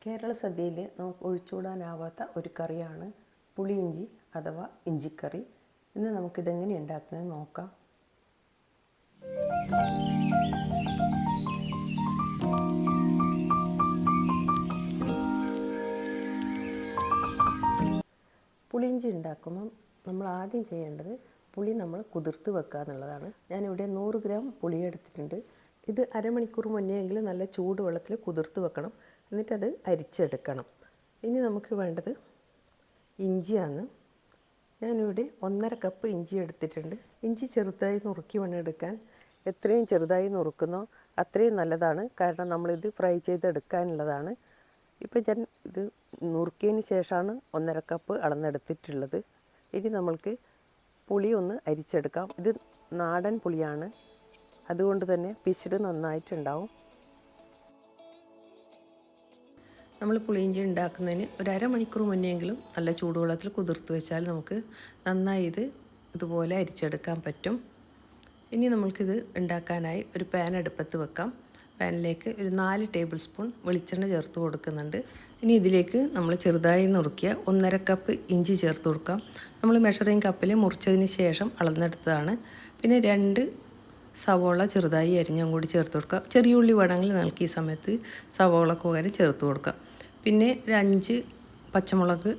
കേരള സദ്യയിൽ നമുക്ക് ഒഴിച്ചുകൂടാനാവാത്ത ഒരു കറിയാണ് പുളിയിഞ്ചി അഥവാ ഇഞ്ചിക്കറി. ഇന്ന് നമുക്കിതെങ്ങനെ ഉണ്ടാക്കുന്നത് നോക്കാം. പുളിയിഞ്ചി ഉണ്ടാക്കുമ്പം നമ്മൾ ആദ്യം ചെയ്യേണ്ടത് പുളി നമ്മൾ കുതിർത്ത് വെക്കുക എന്നുള്ളതാണ്. ഞാനിവിടെ 100 ഗ്രാം പുളി എടുത്തിട്ടുണ്ട്. ഇത് അരമണിക്കൂർ മുന്നെയെങ്കിലും നല്ല ചൂടുവെള്ളത്തിൽ കുതിർത്ത് വെക്കണം. എന്നിട്ടത് അരിച്ചെടുക്കണം. ഇനി നമുക്ക് വേണ്ടത് ഇഞ്ചിയാണ്. ഞാനിവിടെ 1.5 കപ്പ് ഇഞ്ചി എടുത്തിട്ടുണ്ട്. ഇഞ്ചി ചെറുതായി നുറുക്കി വേണം എടുക്കാൻ. എത്രയും ചെറുതായി നുറുക്കുന്നോ അത്രയും നല്ലതാണ്. കാരണം നമ്മളിത് ഫ്രൈ ചെയ്തെടുക്കാനുള്ളതാണ്. ഇപ്പം ഞാൻ ഇത് നുറുക്കിയതിന് ശേഷമാണ് 1.5 കപ്പ് അളന്നെടുത്തിട്ടുള്ളത്. ഇനി നമ്മൾക്ക് പുളി ഒന്ന് അരിച്ചെടുക്കാം. ഇത് നാടൻ പുളിയാണ്, അതുകൊണ്ട് തന്നെ പിശുട് നന്നായിട്ടുണ്ടാവും. നമ്മൾ പുളിയിഞ്ചി ഉണ്ടാക്കുന്നതിന് ഒരു അരമണിക്കൂർ മുന്നെയെങ്കിലും നല്ല ചൂടുവെള്ളത്തിൽ കുതിർത്ത് വെച്ചാൽ നമുക്ക് നന്നായി ഇതുപോലെ അരിച്ചെടുക്കാൻ പറ്റും. ഇനി നമ്മൾക്കിത് ഉണ്ടാക്കാനായി ഒരു പാൻ അടുപ്പത്ത് വെക്കാം. പാനിലേക്ക് ഒരു 4 ടേബിൾ സ്പൂൺ വെളിച്ചെണ്ണ ചേർത്ത് കൊടുക്കുന്നുണ്ട്. ഇനി ഇതിലേക്ക് നമ്മൾ ചെറുതായി നുറുക്കിയ 1.5 കപ്പ് ഇഞ്ചി ചേർത്ത് കൊടുക്കാം. നമ്മൾ മെഷറിംഗ് കപ്പിൽ മുറിച്ചതിന് ശേഷം അളന്നെടുത്തതാണ്. പിന്നെ 2 സവോള ചെറുതായി അരിഞ്ഞും കൂടി ചേർത്ത് കൊടുക്കാം. ചെറിയ ഉള്ളി വേണമെങ്കിൽ നമുക്ക് ഈ സമയത്ത് സവോളക്ക് പകരം ചേർത്ത് കൊടുക്കാം. പിന്നെ ഒരു 5 പച്ചമുളക്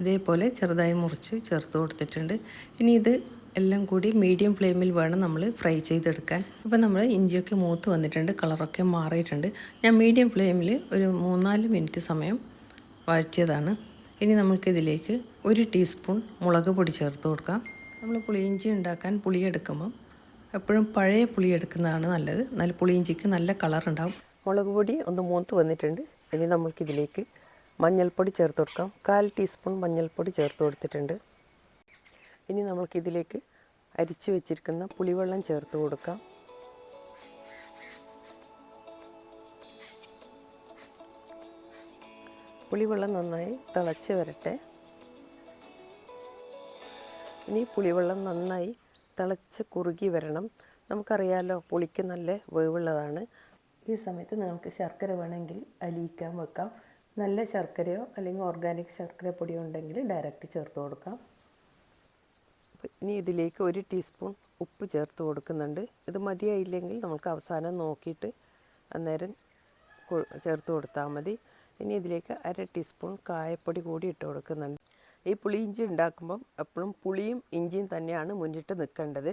ഇതേപോലെ ചെറുതായി മുറിച്ച് ചേർത്ത് കൊടുത്തിട്ടുണ്ട്. ഇനി ഇത് എല്ലാം കൂടി മീഡിയം ഫ്ലെയിമിൽ വേണം നമ്മൾ ഫ്രൈ ചെയ്തെടുക്കാൻ. അപ്പോൾ നമ്മൾ ഇഞ്ചിയൊക്കെ മൂത്ത് വന്നിട്ടുണ്ട്, കളറൊക്കെ മാറിയിട്ടുണ്ട്. ഞാൻ മീഡിയം ഫ്ലെയിമിൽ ഒരു 3-4 മിനിറ്റ് സമയം വഴറ്റിയതാണ്. ഇനി നമുക്കിതിലേക്ക് 1 ടീസ്പൂൺ മുളക് പൊടി ചേർത്ത് കൊടുക്കാം. നമ്മൾ പുളിയിഞ്ചി ഉണ്ടാക്കാൻ പുളി എടുക്കുമ്പം എപ്പോഴും പഴയ പുളി എടുക്കുന്നതാണ് നല്ലത്. നല്ല പുളിയിഞ്ചിക്ക് നല്ല കളറുണ്ടാവും. മുളക് പൊടി ഒന്ന് മൂത്ത് വന്നിട്ടുണ്ട്. ഇനി നമുക്കിതിലേക്ക് മഞ്ഞൾപ്പൊടി ചേർത്ത് കൊടുക്കാം. 1/4 ടീസ്പൂൺ മഞ്ഞൾപ്പൊടി ചേർത്ത് കൊടുത്തിട്ടുണ്ട്. ഇനി നമുക്കിതിലേക്ക് അരിച്ച് വെച്ചിരിക്കുന്ന പുളിവെള്ളം ചേർത്ത് കൊടുക്കാം. പുളിവെള്ളം നന്നായി തിളച്ച് വരട്ടെ. ഇനി പുളിവെള്ളം നന്നായി തിളച്ച് കുറുകി വരണം. നമുക്കറിയാമല്ലോ പുളിക്ക് നല്ല വേവുള്ളതാണ്. ഈ സമയത്ത് നിങ്ങൾക്ക് ശർക്കര വേണമെങ്കിൽ അലിയിക്കാൻ വെക്കാം. നല്ല ശർക്കരയോ അല്ലെങ്കിൽ ഓർഗാനിക് ശർക്കര പൊടിയോ ഉണ്ടെങ്കിൽ ഡയറക്റ്റ് ചേർത്ത് കൊടുക്കാം. ഇനി ഇതിലേക്ക് 1 ടീസ്പൂൺ ഉപ്പ് ചേർത്ത് കൊടുക്കുന്നുണ്ട്. ഇത് മതിയായില്ലെങ്കിൽ നമുക്ക് അവസാനം നോക്കിയിട്ട് അന്നേരം ചേർത്ത് കൊടുത്താൽ മതി. ഇനി ഇതിലേക്ക് 1/2 ടീസ്പൂൺ കായപ്പൊടി കൂടി ഇട്ട് കൊടുക്കുന്നുണ്ട്. ഈ പുളിയിഞ്ചി ഉണ്ടാക്കുമ്പം എപ്പോഴും പുളിയും ഇഞ്ചിയും തന്നെയാണ് മുന്നിട്ട് നിൽക്കേണ്ടത്.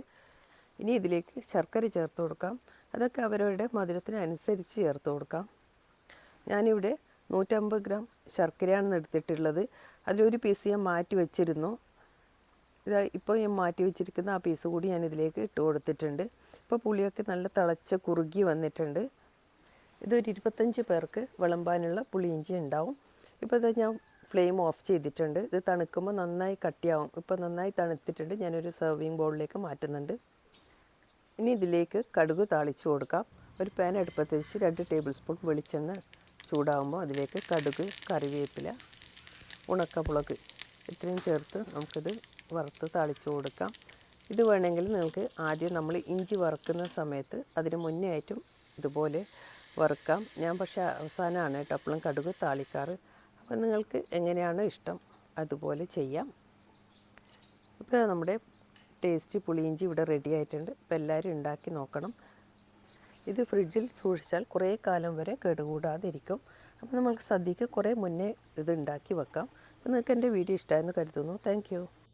ഇനി ഇതിലേക്ക് ശർക്കര ചേർത്ത് കൊടുക്കാം. അതൊക്കെ അവരവരുടെ മധുരത്തിനനുസരിച്ച് ചേർത്ത് കൊടുക്കാം. ഞാനിവിടെ 150 ഗ്രാം ശർക്കരയാണ് എടുത്തിട്ടുള്ളത്. അതിലൊരു പീസ് ഞാൻ മാറ്റി വെച്ചിരുന്നു. ഇപ്പോൾ ഞാൻ മാറ്റി വെച്ചിരിക്കുന്ന ആ പീസ് കൂടി ഞാൻ ഇതിലേക്ക് ഇട്ട് കൊടുത്തിട്ടുണ്ട്. ഇപ്പോൾ പുളിയൊക്കെ നല്ല തിളച്ച് കുറുകി വന്നിട്ടുണ്ട്. ഇതൊരു 25 പേർക്ക് വിളമ്പാനുള്ള പുളിയിഞ്ചി ഉണ്ടാവും. ഇപ്പോൾ ഇത് ഞാൻ ഫ്ലെയിം ഓഫ് ചെയ്തിട്ടുണ്ട്. ഇത് തണുക്കുമ്പോൾ നന്നായി കട്ടിയാവും. ഇപ്പോൾ നന്നായി തണുത്തിട്ടുണ്ട്. ഞാനൊരു സെർവിങ് ബൗളിലേക്ക് മാറ്റുന്നുണ്ട്. ഇനി ഇതിലേക്ക് കടുക് താളിച്ച് കൊടുക്കാം. ഒരു പാൻ അടുപ്പത്ത് വെച്ച് 2 ടേബിൾ സ്പൂൺ വെളിച്ചെണ്ണ ചൂടാകുമ്പോൾ അതിലേക്ക് കടുക്, കറിവേപ്പില, ഉണക്കമുളക് ഇത്രയും ചേർത്ത് നമുക്കിത് വറുത്ത് താളിച്ച് കൊടുക്കാം. ഇത് വേണമെങ്കിൽ നിങ്ങൾക്ക് ആദ്യം നമ്മൾ ഇഞ്ചി വറുക്കുന്ന സമയത്ത് അതിന് മുന്നേ ആയിട്ടും ഇതുപോലെ വറുക്കാം. ഞാൻ പക്ഷേ അവസാനമാണ് കേട്ടോ എപ്പോഴും കടുക് താളിക്കാറ്. അപ്പോൾ നിങ്ങൾക്ക് എങ്ങനെയാണോ ഇഷ്ടം അതുപോലെ ചെയ്യാം. ഇപ്പോൾ നമ്മുടെ ടേസ്റ്റി പുളിയിഞ്ചി ഇവിടെ റെഡി ആയിട്ടുണ്ട്. ഇപ്പോൾ എല്ലാവരും ഉണ്ടാക്കി നോക്കണം. ഇത് ഫ്രിഡ്ജിൽ സൂക്ഷിച്ചാൽ കുറേ കാലം വരെ കേടുകൂടാതിരിക്കും. അപ്പോൾ നമുക്ക് സദ്യക്ക് കുറേ മുന്നേ ഇത് ഉണ്ടാക്കി വെക്കാം. അപ്പോൾ നിങ്ങൾക്ക് എൻ്റെ വീഡിയോ ഇഷ്ടമായെന്ന് കരുതുന്നു. Thank you.